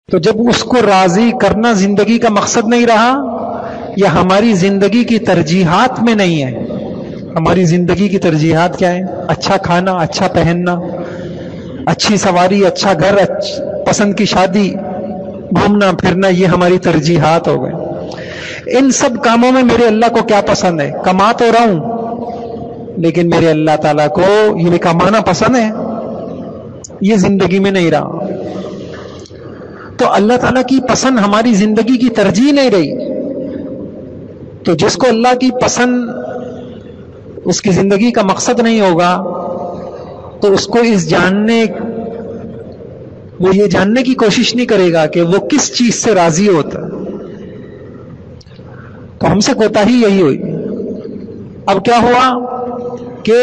تو جب اس کو راضی کرنا زندگی کا مقصد نہیں رہا، یا ہماری زندگی کی ترجیحات میں نہیں ہے. ہماری زندگی کی ترجیحات کیا ہیں؟ اچھا کھانا، اچھا پہننا، اچھی سواری، اچھا گھر، پسند کی شادی، گھومنا پھرنا، یہ ہماری ترجیحات ہو گئے. ان سب کاموں میں میرے اللہ کو کیا پسند ہے؟ کما تو رہا ہوں، لیکن میرے اللہ تعالیٰ کو یہ کمانا پسند ہے، یہ زندگی میں نہیں رہا. تو اللہ تعالیٰ کی پسند ہماری زندگی کی ترجیح نہیں رہی. تو جس کو اللہ کی پسند اس کی زندگی کا مقصد نہیں ہوگا، تو اس کو وہ یہ جاننے کی کوشش نہیں کرے گا کہ وہ کس چیز سے راضی ہوتا ہے. تو ہم سے کوتاہی یہی ہوئی. اب کیا ہوا کہ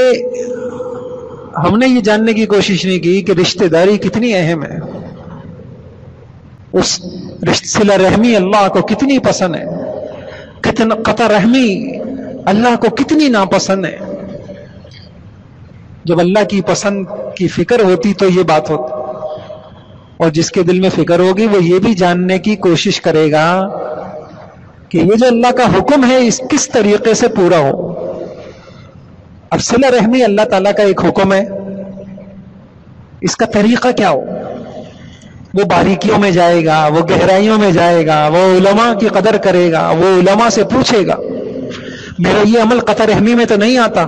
ہم نے یہ جاننے کی کوشش نہیں کی کہ رشتہ داری کتنی اہم ہے، اس صلہ رحمی اللہ کو کتنی پسند ہے، قطع رحمی اللہ کو کتنی ناپسند ہے. جب اللہ کی پسند کی فکر ہوتی تو یہ بات ہوتی، اور جس کے دل میں فکر ہوگی وہ یہ بھی جاننے کی کوشش کرے گا کہ یہ جو اللہ کا حکم ہے اس کس طریقے سے پورا ہو. اب صلہ رحمی اللہ تعالیٰ کا ایک حکم ہے، اس کا طریقہ کیا ہو؟ وہ باریکیوں میں جائے گا، وہ گہرائیوں میں جائے گا، وہ علماء کی قدر کرے گا، وہ علماء سے پوچھے گا میرا یہ عمل قطع رحمی میں تو نہیں آتا،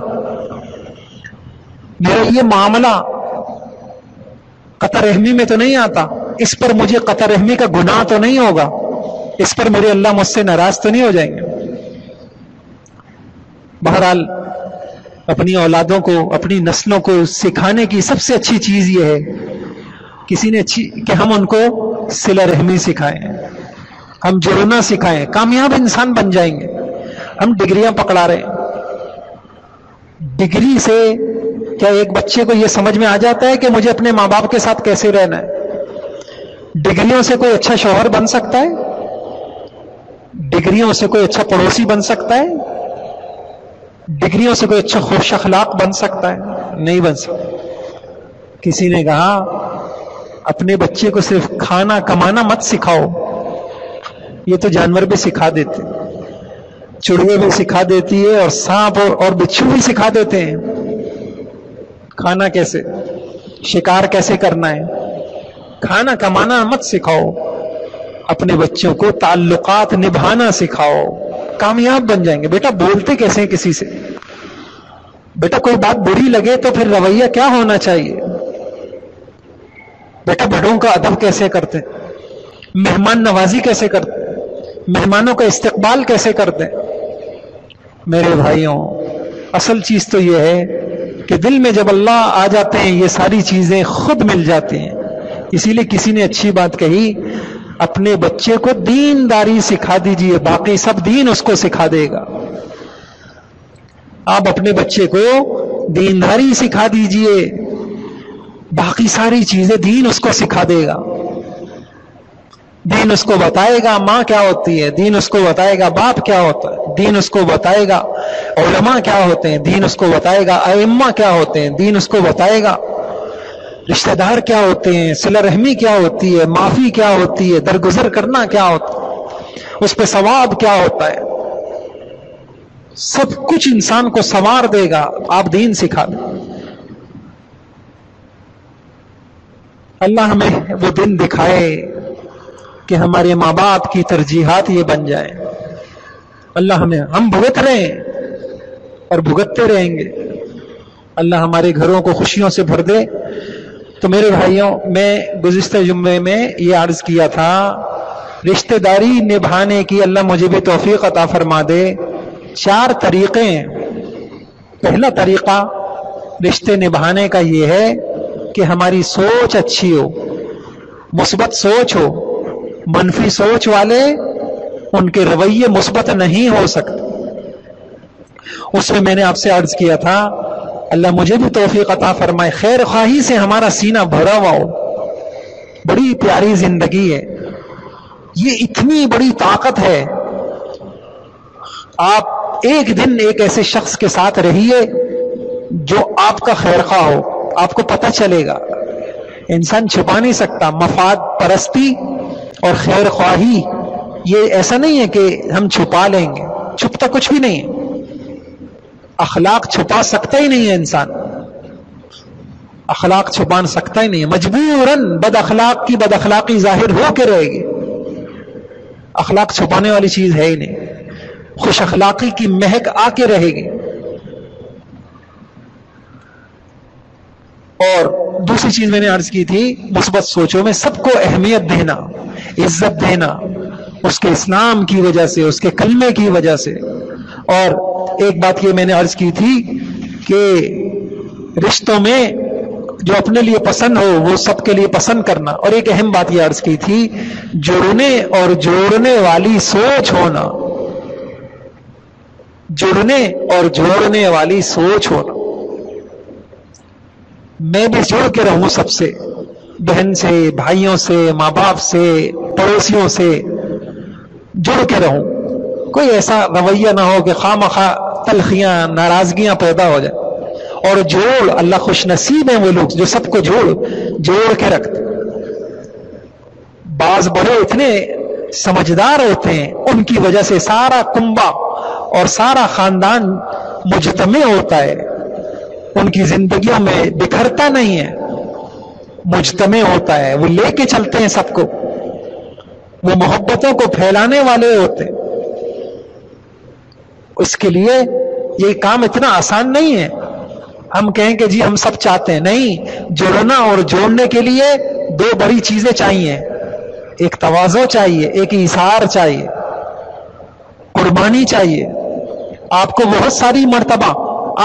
میرا یہ معاملہ قطع رحمی میں تو نہیں آتا، اس پر مجھے قطع رحمی کا گناہ تو نہیں ہوگا، اس پر میرے اللہ مجھ سے ناراض تو نہیں ہو جائیں گے. بہرحال اپنی اولادوں کو، اپنی نسلوں کو سکھانے کی سب سے اچھی چیز یہ ہے کہ ہم ان کو صلہ رحمی سکھائیں، ہم جڑنا سکھائیں، کامیاب انسان بن جائیں گے. ہم ڈگریاں پکڑا رہے ہیں، ڈگری سے کیا ایک بچے کو یہ سمجھ میں آ جاتا ہے کہ مجھے اپنے ماں باپ کے ساتھ کیسے رہنا ہے؟ ڈگریوں سے کوئی اچھا شوہر بن سکتا ہے؟ ڈگریوں سے کوئی اچھا پڑوسی بن سکتا ہے؟ ڈگریوں سے کوئی اچھا خوش اخلاق بن سکتا ہے؟ نہیں بن سکتا. کسی نے کہا اپنے بچے کو صرف کھانا کمانا مت سکھاؤ، یہ تو جانور بھی سکھا دیتے، چڑیے بھی سکھا دیتی ہے، اور سانپ اور بچھو بھی سکھا دیتے ہیں کھانا کیسے، شکار کیسے کرنا ہے. کھانا کمانا مت سکھاؤ، اپنے بچوں کو تعلقات نبھانا سکھاؤ، کامیاب بن جائیں گے. بیٹا بولتے کیسے ہیں کسی سے؟ بیٹا کوئی بات بری لگے تو پھر رویہ کیا ہونا چاہیے؟ بیٹا بڑوں کا ادب کیسے کرتے، مہمان نوازی کیسے کرتے، مہمانوں کا استقبال کیسے کرتے. میرے بھائیوں، اصل چیز تو یہ ہے کہ دل میں جب اللہ آ جاتے ہیں یہ ساری چیزیں خود مل جاتی ہیں. اسی لیے کسی نے اچھی بات کہی، اپنے بچے کو دینداری سکھا دیجئے، باقی سب دین اس کو سکھا دے گا. آپ اپنے بچے کو دینداری سکھا دیجئے، باقی ساری چیزیں دین اس کو سکھا دے گا. دین اس کو بتائے گا ماں کیا ہوتی ہے، دین اس کو بتائے گا باپ کیا ہوتا ہے، دین اس کو بتائے گا علماء کیا ہوتے ہیں، دین اس کو بتائے گا ائمہ کیا ہوتے ہیں، دین اس کو بتائے گا رشتہ دار کیا ہوتے ہیں، صلہ رحمی کیا ہوتی ہے، معافی کیا ہوتی ہے، درگزر کرنا کیا ہوتا ہے، اس پہ ثواب کیا ہوتا ہے. سب کچھ انسان کو سنوار دے گا، آپ دین سکھا دیں. اللہ ہمیں وہ دن دکھائے کہ ہمارے ماں باپ کی ترجیحات یہ بن جائیں. اللہ ہم بھگت رہے ہیں اور بھگتتے رہیں گے. اللہ ہمارے گھروں کو خوشیوں سے بھر دے. تو میرے بھائیوں، میں گزشتہ جمعے میں یہ عرض کیا تھا، رشتہ داری نبھانے کی اللہ مجھے بھی توفیق عطا فرما دے. 4 طریقے ہیں. پہلا طریقہ رشتے نبھانے کا یہ ہے کہ ہماری سوچ اچھی ہو، مثبت سوچ ہو. منفی سوچ والے ان کے رویے مثبت نہیں ہو سکتے. اس میں نے آپ سے عرض کیا تھا، اللہ مجھے بھی توفیق عطا فرمائے، خیر خواہی سے ہمارا سینہ بھرا ہوا ہو. بڑی پیاری زندگی ہے، یہ اتنی بڑی طاقت ہے. آپ ایک دن ایک ایسے شخص کے ساتھ رہیے جو آپ کا خیر خواہ ہو، آپ کو پتہ چلے گا. انسان چھپا نہیں سکتا، مفاد پرستی اور خیر خواہی یہ ایسا نہیں ہے کہ ہم چھپا لیں گے، چھپتا کچھ بھی نہیں ہے، اخلاق چھپا سکتا ہی نہیں ہے انسان، اخلاق چھپا سکتا ہی نہیں ہے، مجبوراً بد اخلاق کی بد اخلاقی ظاہر ہو کے رہے گی، اخلاق چھپانے والی چیز ہے ہی نہیں، خوش اخلاقی کی مہک آ کے رہے گی۔ اور دوسری چیز میں نے عرض کی تھی، مثبت سوچوں میں سب کو اہمیت دینا، عزت دینا، اس کے اسلام کی وجہ سے، اس کے کلمے کی وجہ سے۔ اور ایک بات یہ میں نے عرض کی تھی کہ رشتوں میں جو اپنے لیے پسند ہو وہ سب کے لیے پسند کرنا، اور ایک اہم بات یہ عرض کی تھی، جڑنے اور جوڑنے والی سوچ ہونا، جڑنے اور جوڑنے والی سوچ ہونا۔ میں بھی جڑ کے رہوں سب سے، بہن سے، بھائیوں سے، ماں باپ سے، پڑوسیوں سے جڑ کے رہوں، کوئی ایسا رویہ نہ ہو کہ خواہ مخواہ تلخیاں، ناراضگیاں پیدا ہو جائیں۔ اور جوڑ، اللہ خوش نصیب ہیں وہ لوگ جو سب کو جوڑ کے رکھتے۔ بعض بڑے اتنے سمجھدار ہوتے ہیں، ان کی وجہ سے سارا کنبہ اور سارا خاندان مجتمع ہوتا ہے، ان کی زندگیوں میں بکھرتا نہیں ہے، مجتمع ہوتا ہے، وہ لے کے چلتے ہیں سب کو، وہ محبتوں کو پھیلانے والے ہوتے ہیں۔ اس کے لیے یہ کام اتنا آسان نہیں ہے ہم کہیں کہ جی ہم سب چاہتے ہیں، نہیں، جڑنا اور جوڑنے کے لیے دو بڑی چیزیں چاہیے، ایک تواضع چاہیے، ایک ایثار چاہیے، قربانی چاہیے۔ آپ کو بہت ساری مرتبہ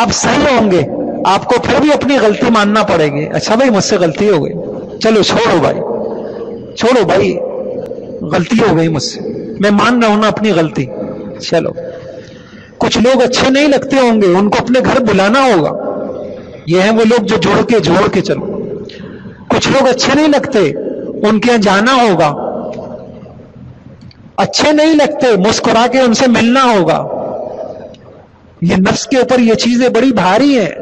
آپ صحیح ہوں گے، آپ کو پھر بھی اپنی غلطی ماننا پڑے گی، اچھا بھائی مجھ سے غلطی ہو گئی، چلو چھوڑو بھائی غلطی ہو گئی مجھ سے، میں مان رہا ہوں نا اپنی غلطی، چلو۔ کچھ لوگ اچھے نہیں لگتے ہوں گے، ان کو اپنے گھر بلانا ہوگا، یہ ہیں وہ لوگ جو جوڑ کے چلو۔ کچھ لوگ اچھے نہیں لگتے، ان کے یہاں جانا ہوگا، اچھے نہیں لگتے، مسکرا کے ان سے ملنا ہوگا۔ یہ نفس کے اوپر یہ چیزیں بڑی بھاری ہیں،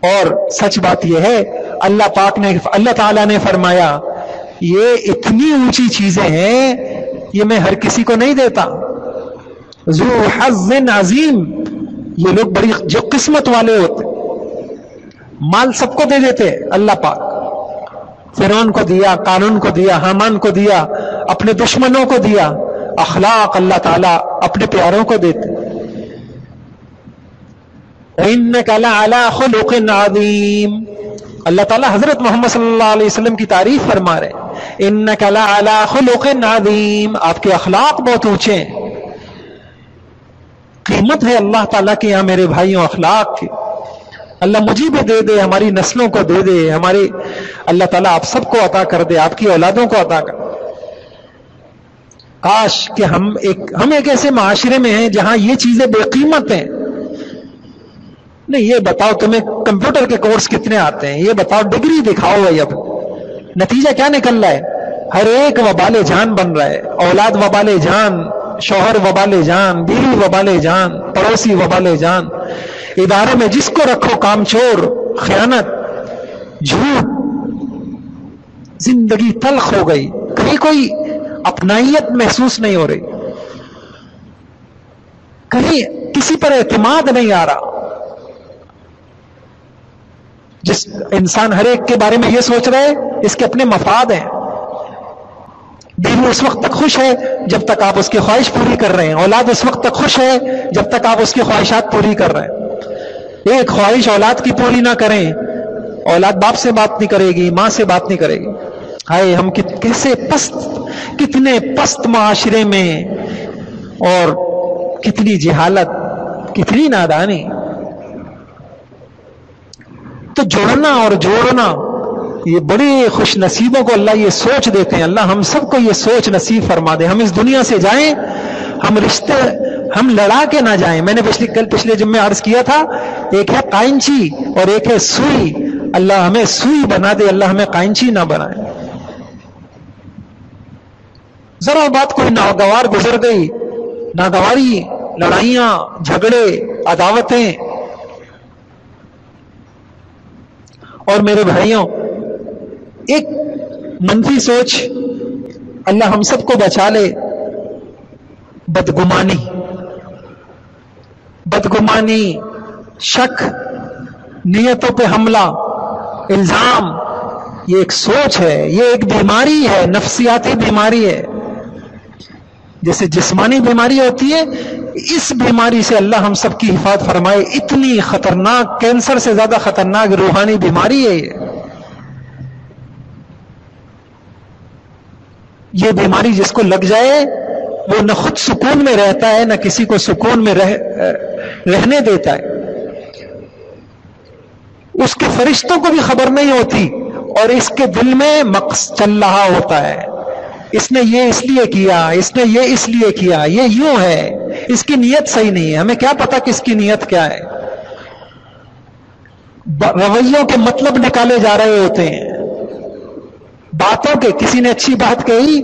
اور سچ بات یہ ہے اللہ تعالیٰ نے فرمایا یہ اتنی اونچی چیزیں ہیں، یہ میں ہر کسی کو نہیں دیتا۔ ذو حظ عظیم، یہ لوگ بڑی جو قسمت والے ہوتے، مال سب کو دے دیتے اللہ پاک، فرعون کو دیا، قارون کو دیا، حامان کو دیا، اپنے دشمنوں کو دیا، اخلاق اللہ تعالیٰ اپنے پیاروں کو دیتے۔ وَإِنَّكَ لَعَلَىٰ خُلُقٍ عَظِيمٍ، اللہ تعالیٰ حضرت محمد صلی اللہ علیہ وسلم کی تعریف فرما رہے ہیں، إِنَّكَ لَعَلَىٰ خُلُقٍ عَظِيمٍ، آپ کے اخلاق بہت اونچے ہیں۔ قیمت ہے اللہ تعالیٰ کے یہاں میرے بھائیوں اخلاق کی، اللہ مجھے بھی دے دے، ہماری نسلوں کو دے دے، ہماری اللہ تعالیٰ آپ سب کو عطا کر دے، آپ کی اولادوں کو عطا کر دے۔ کاش کہ ہم ایک ایسے معاشرے میں ہیں جہاں یہ چیزیں بے قیمت ہیں۔ نہیں، یہ بتاؤ تمہیں کمپیوٹر کے کورس کتنے آتے ہیں، یہ بتاؤ ڈگری دکھاؤ بھائی، اب نتیجہ کیا نکل رہا ہے؟ ہر ایک وبال جان بن رہا ہے، اولاد وبال جان، شوہر وبال جان، بیوی وبال جان، پڑوسی وبال جان، ادارے میں جس کو رکھو کام چور، خیانت، جھوٹ، زندگی تلخ ہو گئی، کہیں کوئی اپنائیت محسوس نہیں ہو رہی، کہیں کسی پر اعتماد نہیں آ رہا۔ جس انسان ہر ایک کے بارے میں یہ سوچ رہے اس کے اپنے مفاد ہیں۔ بیوی اس وقت تک خوش ہے جب تک آپ اس کی خواہش پوری کر رہے ہیں، اولاد اس وقت تک خوش ہے جب تک آپ اس کی خواہشات پوری کر رہے ہیں۔ ایک خواہش اولاد کی پوری نہ کریں، اولاد باپ سے بات نہیں کرے گی، ماں سے بات نہیں کرے گی۔ ہائے ہم کیسے کتنے پست معاشرے میں، اور کتنی جہالت، کتنی نادانی۔ تو جوڑنا اور جوڑنا، یہ بڑے خوش نصیبوں کو اللہ یہ سوچ دیتے ہیں۔ اللہ ہم سب کو یہ سوچ نصیب فرما دے، ہم اس دنیا سے جائیں، ہم رشتے ہم لڑا کے نہ جائیں۔ میں نے پچھلے جمعے عرض کیا تھا، ایک ہے قائنچی اور ایک ہے سوئی، اللہ ہمیں سوئی بنا دے، اللہ ہمیں قائنچی نہ بنائے۔ ذرا بات کوئی ناگوار گزر گئی، ناگواری، لڑائیاں، جھگڑے، عداوتیں، اور میرے بھائیوں ایک منفی سوچ اللہ ہم سب کو بچا لے بدگمانی، بدگمانی، شک، نیتوں پہ حملہ، الزام، یہ ایک سوچ ہے، یہ ایک بیماری ہے، نفسیاتی بیماری ہے. جیسے جسمانی بیماری ہوتی ہے، اس بیماری سے اللہ ہم سب کی حفاظت فرمائے. اتنی خطرناک، کینسر سے زیادہ خطرناک روحانی بیماری ہے یہ بیماری جس کو لگ جائے وہ نہ خود سکون میں رہتا ہے، نہ کسی کو سکون میں رہنے دیتا ہے. اس کے فرشتوں کو بھی خبر نہیں ہوتی، اور اس کے دل میں مقصد چل رہا ہوتا ہے، اس نے یہ اس لیے کیا، اس نے یہ اس لیے کیا، یہ یوں ہے، اس کی نیت صحیح نہیں ہے. ہمیں کیا پتا کس کی نیت کیا ہے؟ رویوں کے مطلب نکالے جا رہے ہوتے ہیں، باتوں کے. کسی نے اچھی بات کہی،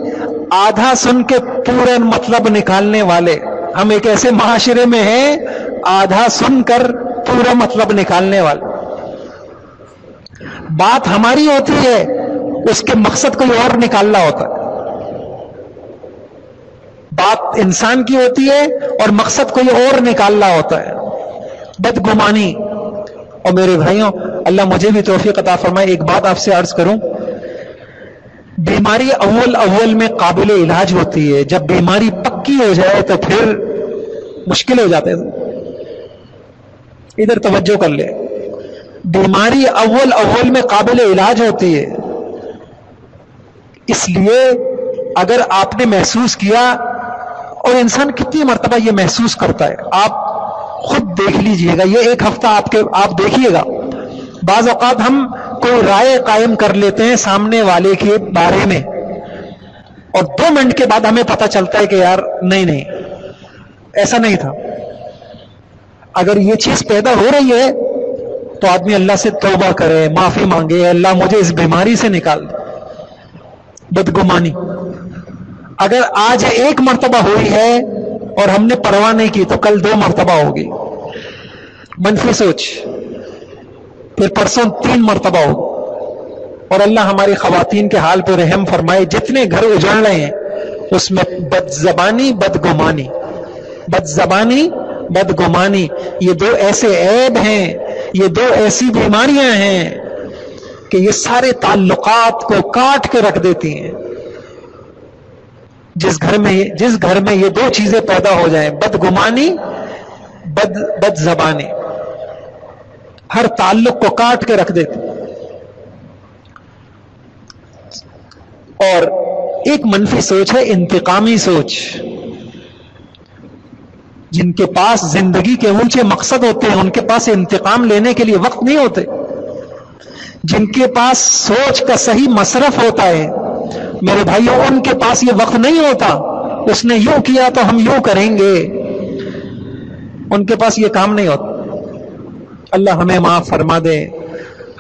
آدھا سن کے پورا مطلب نکالنے والے. ہم ایک ایسے معاشرے میں ہیں، آدھا سن کر پورا مطلب نکالنے والے. بات ہماری ہوتی ہے، اس کے مقصد کوئی اور نکالنا ہوتا ہے. بات انسان کی ہوتی ہے اور مقصد کوئی اور نکالنا ہوتا ہے. بدگمانی. اور میرے بھائیوں، اللہ مجھے بھی توفیق عطا فرمائے. ایک بات آپ سے عرض کروں، بیماری اول میں قابل علاج ہوتی ہے، جب بیماری پکی ہو جائے تو پھر مشکل ہو جاتے ہیں. ادھر توجہ کر لے. بیماری اول میں قابل علاج ہوتی ہے. اس لیے اگر آپ نے محسوس کیا، اور انسان کتنی مرتبہ یہ محسوس کرتا ہے، آپ خود دیکھ لیجئے گا. یہ ایک ہفتہ آپ دیکھیے گا. بعض اوقات ہم کوئی رائے قائم کر لیتے ہیں سامنے والے کے بارے میں، اور 2 منٹ کے بعد ہمیں پتہ چلتا ہے کہ یار نہیں ایسا نہیں تھا. اگر یہ چیز پیدا ہو رہی ہے تو آدمی اللہ سے توبہ کرے، معافی مانگے، اللہ مجھے اس بیماری سے نکال دے. بدگمانی اگر آج 1 مرتبہ ہوئی ہے اور ہم نے پرواہ نہیں کی تو کل 2 مرتبہ ہوگی. منفی سوچ پھر پرسوں 3 مرتبہ ہوگی. اور اللہ ہماری خواتین کے حال پہ رحم فرمائے. جتنے گھر اجڑ رہے ہیں اس میں بد زبانی، بدگمانی، بد زبانی، بدگمانی، یہ 2 ایسے عیب ہیں، یہ 2 ایسی بیماریاں ہیں کہ یہ سارے تعلقات کو کاٹ کے رکھ دیتی ہیں. جس گھر میں یہ 2 چیزیں پیدا ہو جائیں، بدگمانی، بد زبانی، ہر تعلق کو کاٹ کے رکھ دیتی. اور ایک منفی سوچ ہے انتقامی سوچ. جن کے پاس زندگی کے اونچے مقصد ہوتے ہیں ان کے پاس انتقام لینے کے لیے وقت نہیں ہوتے. جن کے پاس سوچ کا صحیح مصرف ہوتا ہے میرے بھائیوں، ان کے پاس یہ وقت نہیں ہوتا اس نے یوں کیا تو ہم یوں کریں گے. ان کے پاس یہ کام نہیں ہوتا. اللہ ہمیں معاف فرما دے.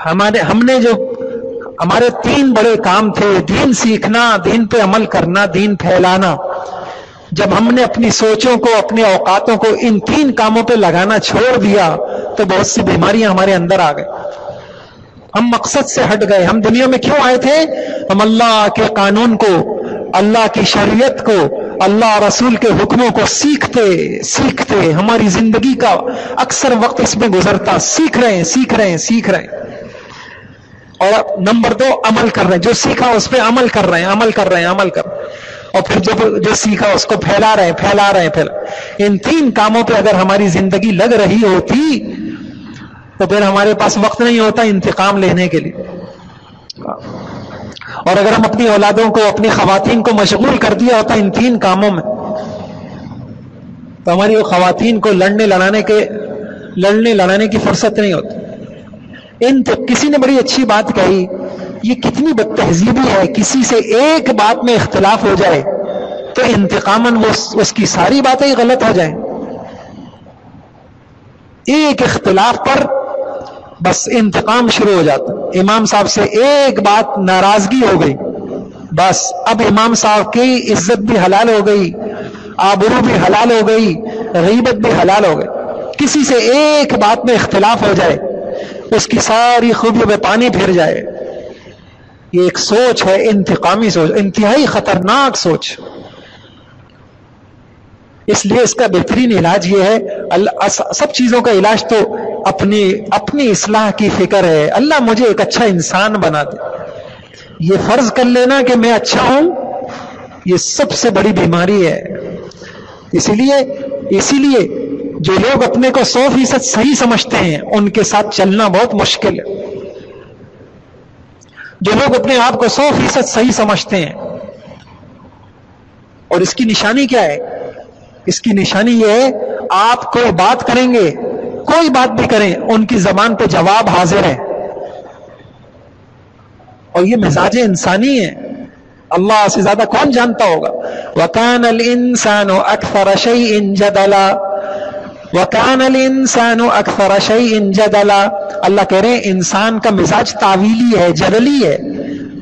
ہم نے جو ہمارے 3 بڑے کام تھے، دین سیکھنا، دین پہ عمل کرنا، دین پھیلانا. جب ہم نے اپنی سوچوں کو، اپنے اوقاتوں کو ان 3 کاموں پہ لگانا چھوڑ دیا تو بہت سی بیماریاں ہمارے اندر آ گئی. ہم مقصد سے ہٹ گئے. ہم دنیا میں کیوں آئے تھے؟ ہم اللہ کے قانون کو، اللہ کی شریعت کو، اللہ رسول کے حکموں کو سیکھتے ہماری زندگی کا اکثر وقت اس میں گزرتا. سیکھ رہے ہیں. اور نمبر 2 عمل کر رہے ہیں. جو سیکھا اس پہ عمل کر رہے ہیں. اور پھر جو سیکھا اس کو پھیلا رہے ہیں. ان 3 کاموں پہ اگر ہماری زندگی لگ رہی ہوتی تو پھر ہمارے پاس وقت نہیں ہوتا انتقام لینے کے لیے. اور اگر ہم اپنی اولادوں کو، اپنی خواتین کو مشغول کر دیا ہوتا ان 3 کاموں میں تو ہماری وہ خواتین کو لڑنے لڑانے کی فرصت نہیں ہوتی. کسی نے بڑی اچھی بات کہی، یہ کتنی بد تہذیبی ہے، کسی سے ایک بات میں اختلاف ہو جائے تو انتقاماً اس کی ساری باتیں غلط ہو جائیں. ایک اختلاف پر بس انتقام شروع ہو جاتا. امام صاحب سے ایک بات ناراضگی ہو گئی، بس اب امام صاحب کی عزت بھی حلال ہو گئی، آبرو بھی حلال ہو گئی، غیبت بھی حلال ہو گئی. کسی سے ایک بات میں اختلاف ہو جائے، اس کی ساری خوبیوں میں پانی پھر جائے. یہ ایک سوچ ہے انتقامی سوچ، انتہائی خطرناک سوچ. اس لیے اس کا بہترین علاج یہ ہے، سب چیزوں کا علاج تو اپنی اصلاح کی فکر ہے. اللہ مجھے ایک اچھا انسان بنا دے، یہ فرض کر لینا کہ میں اچھا ہوں، یہ سب سے بڑی بیماری ہے. اسی لیے جو لوگ اپنے کو 100% صحیح سمجھتے ہیں ان کے ساتھ چلنا بہت مشکل ہے. جو لوگ اپنے آپ کو 100% صحیح سمجھتے ہیں، اور اس کی نشانی کیا ہے؟ اس کی نشانی یہ ہے، آپ کوئی بات کریں گے، کوئی بات بھی کریں، ان کی زبان پہ جواب حاضر ہے. اور یہ مزاج انسانی ہے، اللہ سے زیادہ کون جانتا ہوگا. وَكَانَ الْإِنسَانُ أَكْثَرَ شَيْءٍ جَدَلًا وَكَانَ الْإِنسَانُ أَكْثَرَ شَيْءٍ جَدَلًا. اللہ کہہ رہے ہیں انسان کا مزاج تاویلی ہے، جدلی ہے،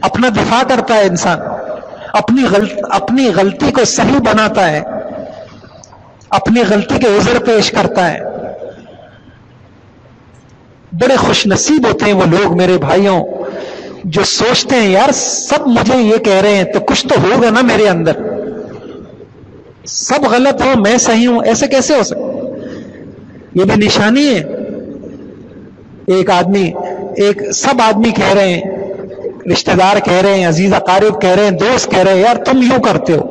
اپنا دفاع کرتا ہے. انسان اپنی غلطی کو صحیح بناتا ہے، اپنی غلطی کے عذر پیش کرتا ہے. بڑے خوش نصیب ہوتے ہیں وہ لوگ میرے بھائیوں جو سوچتے ہیں یار سب مجھے یہ کہہ رہے ہیں تو کچھ تو ہوگا نا میرے اندر، سب غلط ہو میں صحیح ہوں، ایسے کیسے ہو سکتا؟ یہ بھی نشانی ہے. سب آدمی کہہ رہے ہیں، رشتہ دار کہہ رہے ہیں، عزیز اقارب کہہ رہے ہیں، دوست کہہ رہے ہیں یار تم یوں کرتے ہو.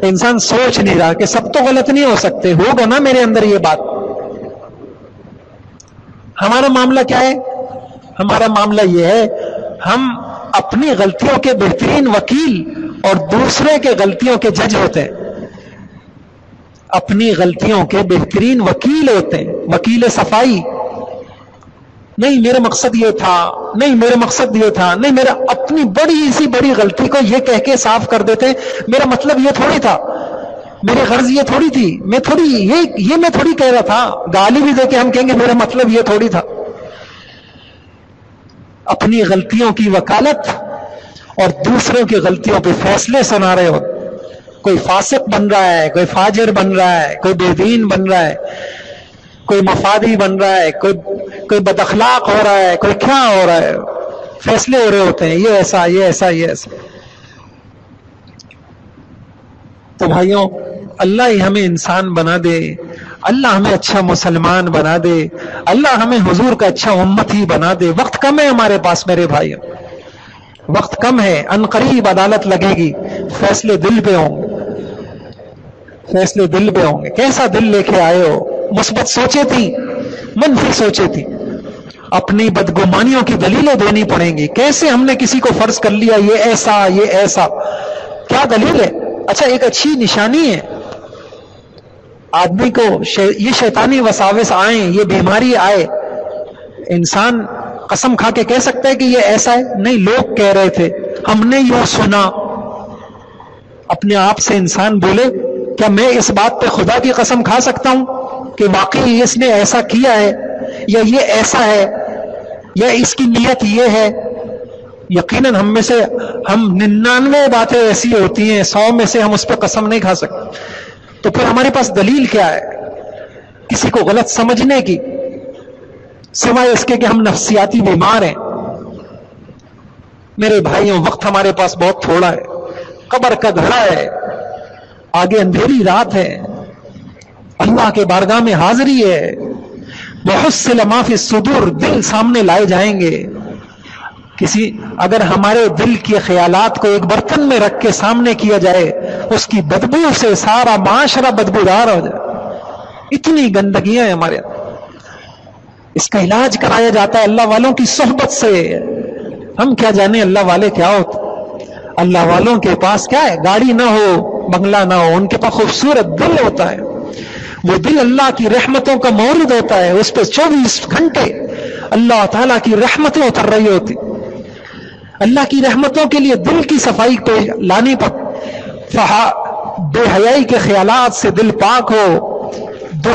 انسان سوچ نہیں رہا کہ سب تو غلط نہیں ہو سکتے، ہوگا نا میرے اندر یہ بات. ہمارا معاملہ کیا ہے؟ ہمارا معاملہ یہ ہے، ہم اپنی غلطیوں کے بہترین وکیل اور دوسرے کے غلطیوں کے جج ہوتے ہیں. اپنی غلطیوں کے بہترین وکیل ہوتے ہیں، وکیل صفائی. نہیں میرا مقصد یہ تھا، نہیں میرا مقصد یہ تھا، نہیں میرا اپنی بڑی سی بڑی غلطی کو یہ کہہ کے صاف کر دیتے میرا مطلب یہ تھوڑی تھا، میری غرض یہ تھوڑی تھی، میں تھوڑی کہہ رہا تھا. گالی بھی دے کے ہم کہیں گے میرا مطلب یہ تھوڑی تھا. اپنی غلطیوں کی وکالت اور دوسروں کی غلطیوں پہ فیصلے سنا رہے ہو. کوئی فاسق بن رہا ہے، کوئی فاجر بن رہا ہے، کوئی بے دین بن رہا ہے، کوئی مفادی بن رہا ہے، کوئی بد اخلاق ہو رہا ہے، کوئی کیا ہو رہا ہے، فیصلے ہو رہے ہوتے ہیں یہ ایسا یہ ایسا یہ ایسا. تو بھائیوں اللہ ہی ہمیں انسان بنا دے، اللہ ہمیں اچھا مسلمان بنا دے، اللہ ہمیں حضور کا اچھا امتی بنا دے. وقت کم ہے ہمارے پاس میرے بھائیوں، وقت کم ہے. عنقریب عدالت لگے گی، فیصلے دل پہ ہوں گے، فیصلے دل پہ ہوں گے. کیسا دل لے کے آئے ہو؟ مثبت سوچے تھی، منفی سوچے تھی. اپنی بدگمانیوں کی دلیلیں دینی پڑیں گی. کیسے ہم نے کسی کو فرض کر لیا یہ ایسا یہ ایسا، کیا دلیل ہے؟ اچھا ایک اچھی نشانی ہے آدمی کو یہ شیطانی وساوس آئیں، یہ بیماری آئے، انسان قسم کھا کے کہہ سکتا ہے کہ یہ ایسا ہے؟ نہیں، لوگ کہہ رہے تھے، ہم نے یوں سنا. اپنے آپ سے انسان بولے کیا میں اس بات پہ خدا کی قسم کھا سکتا ہوں کہ واقعی اس نے ایسا کیا ہے، یا یہ ایسا ہے، یا اس کی نیت یہ ہے؟ یقیناً ہم میں سے 99 باتیں ایسی ہوتی ہیں، 100 میں سے ہم اس پہ قسم نہیں کھا سکتے. تو پھر ہمارے پاس دلیل کیا ہے کسی کو غلط سمجھنے کی، سوائے اس کے کہ ہم نفسیاتی بیمار ہیں؟ میرے بھائیوں وقت ہمارے پاس بہت تھوڑا ہے، قبر کا گھڑا ہے، آگے اندھیری رات ہے، اللہ کے بارگاہ میں حاضری ہے. وحصل ما فی الصدور، دل سامنے لائے جائیں گے. اگر ہمارے دل کے خیالات کو ایک برتن میں رکھ کے سامنے کیا جائے، اس کی بدبو سے سارا معاشرہ بدبودار ہو جائے. اتنی گندگیاں ہیں ہمارے اندر. اس کا علاج کرایا جاتا ہے اللہ والوں کی صحبت سے. ہم کیا جانے اللہ والے کیا ہوتے؟ اللہ والوں کے پاس کیا ہے؟ گاڑی نہ ہو، بنگلہ نہ ہو، ان کے پاس خوبصورت دل ہوتا ہے. وہ دل اللہ کی رحمتوں کا مورد ہوتا ہے، اس پہ 24 گھنٹے اللہ تعالیٰ کی رحمتیں اتر رہی ہوتی. اللہ کی رحمتوں کے لیے دل کی صفائی پہ لانی بے حیائی کے خیالات سے دل پاک ہو،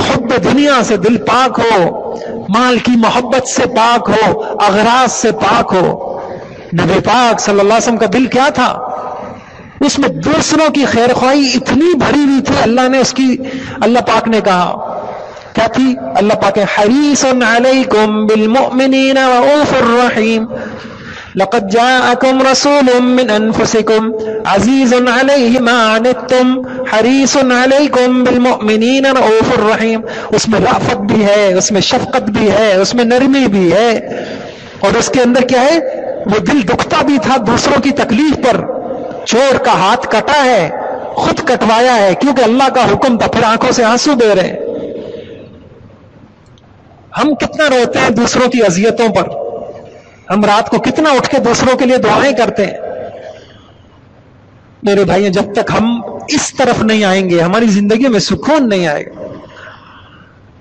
حب دنیا سے دل پاک ہو، مال کی محبت سے پاک ہو، اغراض سے پاک ہو. نبی پاک صلی اللہ علیہ وسلم کا دل کیا تھا؟ اس میں دوسروں کی خیر خواہی اتنی بھری ہوئی تھی. اللہ پاک نے کہا کیا تھی؟ اللہ پاک حریص علیکم بالمؤمنین رؤوف الرحیم. لقد جاءكم رسول من انفسكم عزيز عليه ما عنتم حريص عليكم بالمؤمنين رؤوف الرحيم. اس میں رافت بھی ہے، اس میں شفقت بھی ہے، اس میں نرمی بھی ہے، اور اس کے اندر کیا ہے، وہ دل دکھتا بھی تھا دوسروں کی تکلیف پر. چور کا ہاتھ کٹا ہے، خود کٹوایا ہے کیونکہ اللہ کا حکم تھا، پھر آنکھوں سے آنسو دے رہے ہیں. ہم کتنا روتے ہیں دوسروں کی اذیتوں پر، ہم رات کو کتنا اٹھ کے دوسروں کے لیے دعائیں کرتے ہیں. میرے بھائیوں، جب تک ہم اس طرف نہیں آئیں گے ہماری زندگی میں سکون نہیں آئے گا.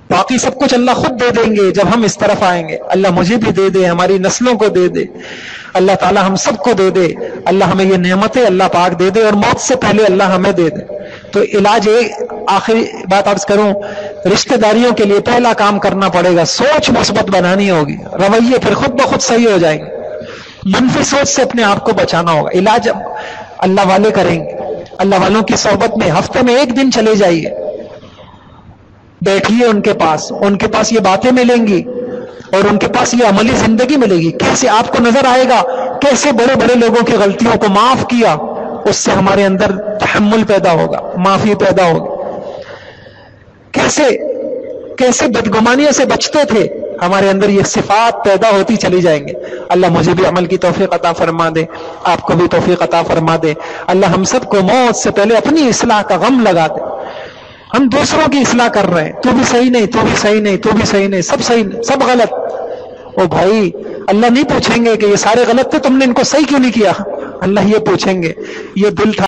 باقی سب کچھ اللہ خود دے دیں گے جب ہم اس طرف آئیں گے. اللہ مجھے بھی دے دے، ہماری نسلوں کو دے دے، اللہ تعالی ہم سب کو دے دے. اللہ ہمیں یہ نعمتیں اللہ پاک دے دے، اور موت سے پہلے اللہ ہمیں دے دے. تو علاج ایک آخری بات عرض کروں، رشتہ داریوں کے لیے پہلا کام کرنا پڑے گا، سوچ مثبت بنانی ہوگی، رویے پھر خود بخود صحیح ہو جائیں گے. منفی سوچ سے اپنے آپ کو بچانا ہوگا. علاج اللہ والے کریں گے. اللہ والوں کی صحبت میں ہفتے میں ایک دن چلے جائیے، بیٹھیے ان کے پاس یہ باتیں ملیں گی اور ان کے پاس یہ عملی زندگی ملے گی. کیسے آپ کو نظر آئے گا کیسے بڑے بڑے لوگوں کی غلطیوں کو معاف کیا، اس سے ہمارے اندر تحمل پیدا ہوگا، معافی پیدا ہوگی. کیسے بدگمانیوں سے بچتے تھے، ہمارے اندر یہ صفات پیدا ہوتی چلی جائیں گے. اللہ مجھے بھی عمل کی توفیق عطا فرما دے، آپ کو بھی توفیق عطا فرما دے. اللہ ہم سب کو موت سے پہلے اپنی اصلاح کا غم لگا دے. ہم دوسروں کی اصلاح کر رہے ہیں، تو بھی صحیح نہیں، تو بھی صحیح نہیں، تو بھی صحیح نہیں، سب صحیح نہیں، سب غلط. او بھائی، اللہ نہیں پوچھیں گے کہ یہ سارے غلط تھے، تم نے ان کو صحیح کیوں نہیں کیا. اللہ یہ پوچھیں گے یہ دل تھا